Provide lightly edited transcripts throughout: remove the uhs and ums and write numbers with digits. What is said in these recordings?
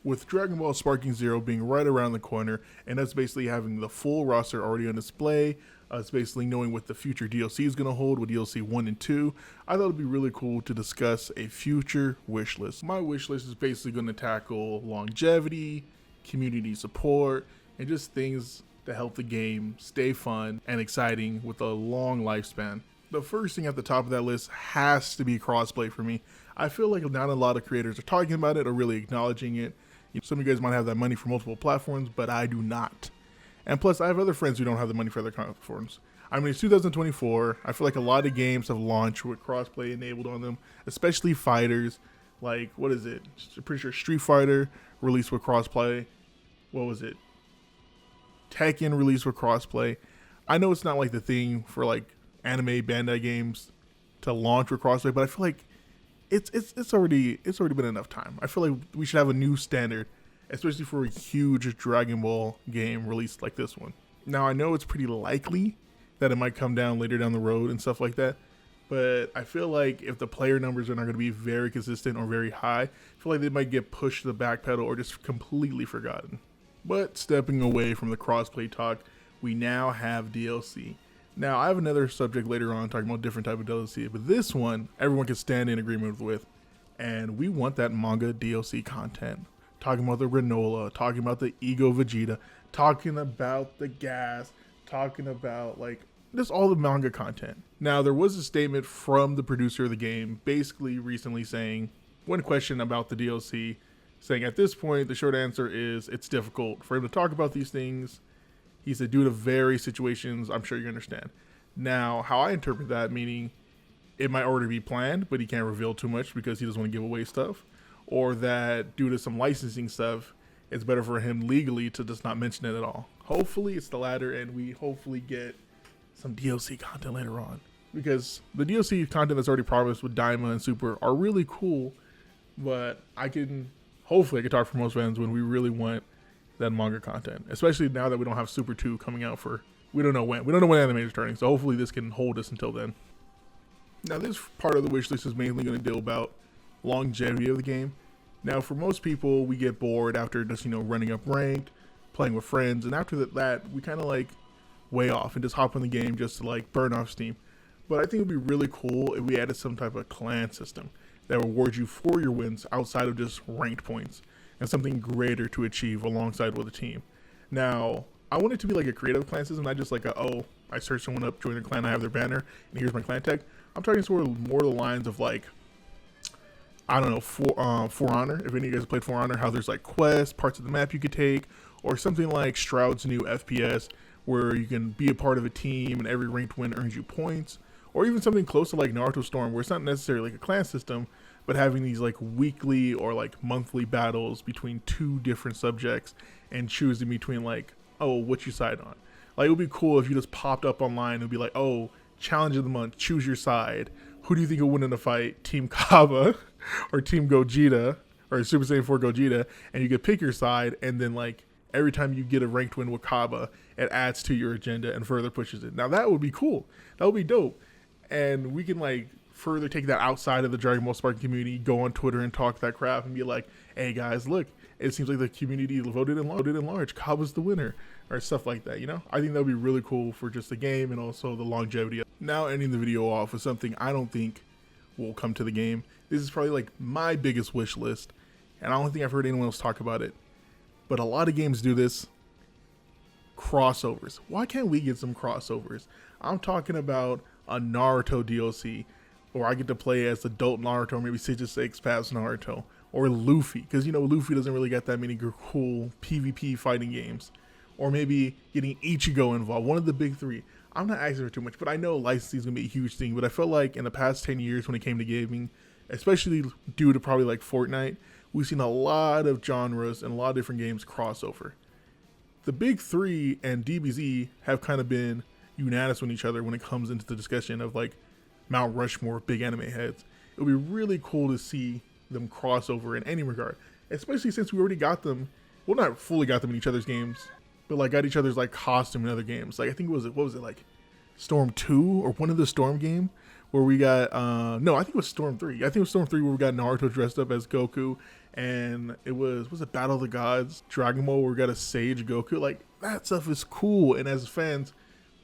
With Dragon Ball Sparking Zero being right around the corner, and us basically having the full roster already on display, us basically knowing what the future DLC is going to hold with DLC 1 and 2, I thought it'd be really cool to discuss a future wish list. My wish list is basically going to tackle longevity, community support, and just things to help the game stay fun and exciting with a long lifespan. The first thing at the top of that list has to be crossplay for me. I feel like not a lot of creators are talking about it or really acknowledging it. Some of you guys might have that money for multiple platforms, but I do not. And plus, I have other friends who don't have the money for other platforms. I mean, it's 2024. I feel like a lot of games have launched with crossplay enabled on them, especially fighters. Like, what is it? I'm pretty sure Street Fighter released with crossplay. What was it? Tekken released with crossplay. I know it's not like the thing for like anime Bandai games to launch with crossplay, but I feel like it's already been enough time. I feel like we should have a new standard, especially for a huge Dragon Ball game released like this one. Now I know it's pretty likely that it might come down later down the road and stuff like that, but I feel like if the player numbers are not going to be very consistent or very high, I feel like they might get pushed to the back pedal or just completely forgotten. But stepping away from the crossplay talk, we now have DLC. Now, I have another subject later on talking about different type of DLC, but this one, everyone can stand in agreement with, and we want that manga DLC content. Talking about the granola, talking about the Ego Vegeta, talking about the gas, talking about, like, just all the manga content. Now, there was a statement from the producer of the game, basically recently saying, one question about the DLC, saying at this point, the short answer is it's difficult for him to talk about these things. He said, due to various situations, I'm sure you understand. Now, how I interpret that, meaning it might already be planned, but he can't reveal too much because he doesn't want to give away stuff. Or that due to some licensing stuff, it's better for him legally to just not mention it at all. Hopefully it's the latter, and we hopefully get some DLC content later on. Because the DLC content that's already promised with Daima and Super are really cool, but hopefully I can talk for most fans when we really want that manga content, especially now that we don't have Super 2 coming out for, we don't know when anime is turning, so hopefully this can hold us until then. Now this part of the wish list is mainly going to deal about longevity of the game. Now for most people, we get bored after just, running up ranked, playing with friends, and after that we kind of like way off and just hop on the game just to like burn off steam. But I think it would be really cool if we added some type of clan system that rewards you for your wins outside of just ranked points, and something greater to achieve alongside with a team. Now, I want it to be like a creative clan system, not just like I search someone up, join their clan, I have their banner, and here's my clan tag. I'm talking sort of more the lines of like, I don't know, For Honor. If any of you guys have played For Honor, how there's like quests, parts of the map you could take, or something like Shroud's new FPS, where you can be a part of a team and every ranked win earns you points, or even something close to like Naruto Storm, where it's not necessarily like a clan system, but having these like weekly or like monthly battles between two different subjects and choosing between like, what you side on. Like, it would be cool if you just popped up online and would be like, challenge of the month, choose your side. Who do you think will win in a fight? Team Kaba or Team Gogeta or Super Saiyan 4 Gogeta, and you could pick your side, and then like every time you get a ranked win with Kaba, it adds to your agenda and further pushes it. Now that would be cool. That would be dope. And we can like further take that outside of the Dragon Ball Sparking community, go on Twitter and talk that crap and be like, hey guys, look, it seems like the community voted in large. Kaba's the winner, or stuff like that, I think that would be really cool for just the game and also the longevity. Now ending the video off with something I don't think will come to the game. This is probably like my biggest wish list, and I don't think I've heard anyone else talk about it. But a lot of games do this. Crossovers. Why can't we get some crossovers? I'm talking about a Naruto DLC, or I get to play as adult Naruto, or maybe Sage 6 past Naruto, or Luffy, because Luffy doesn't really get that many cool PvP fighting games, or maybe getting Ichigo involved, one of the big three. I'm not asking for too much, but I know licensing is going to be a huge thing, but I felt like in the past 10 years when it came to gaming, especially due to probably like Fortnite, we've seen a lot of genres and a lot of different games crossover. The big three and DBZ have kind of been unanimous with each other when it comes into the discussion of like Mount Rushmore big anime heads. It would be really cool to see them cross over in any regard, especially since we already got them, well, not fully got them in each other's games, but like got each other's like costume in other games. Like I think what was it like Storm 2 or one of the Storm game where we got no, I think it was Storm 3. I think it was Storm 3 where we got Naruto dressed up as Goku, and it was it Battle of the Gods, Dragon Ball, where we got a Sage Goku. Like, that stuff is cool, and as fans,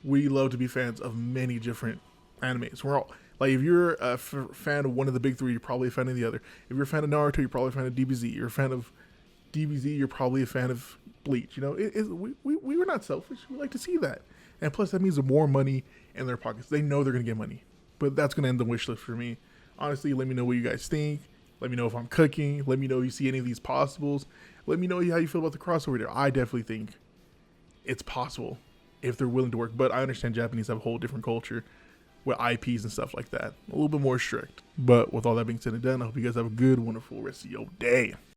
we love to be fans of many different animes. We're all like, if you're a fan of one of the big three, you're probably a fan of the other. If you're a fan of Naruto, you're probably a fan of DBZ. You're a fan of DBZ, you're probably a fan of Bleach. You know, we were not selfish. We like to see that. And plus, that means more money in their pockets. They know they're going to get money. But that's going to end the wish list for me. Honestly, let me know what you guys think. Let me know if I'm cooking. Let me know if you see any of these possibles. Let me know how you feel about the crossover there. I definitely think it's possible if they're willing to work. But I understand Japanese have a whole different culture with IPs and stuff like that. A little bit more strict. But with all that being said and done, I hope you guys have a good, wonderful rest of your day.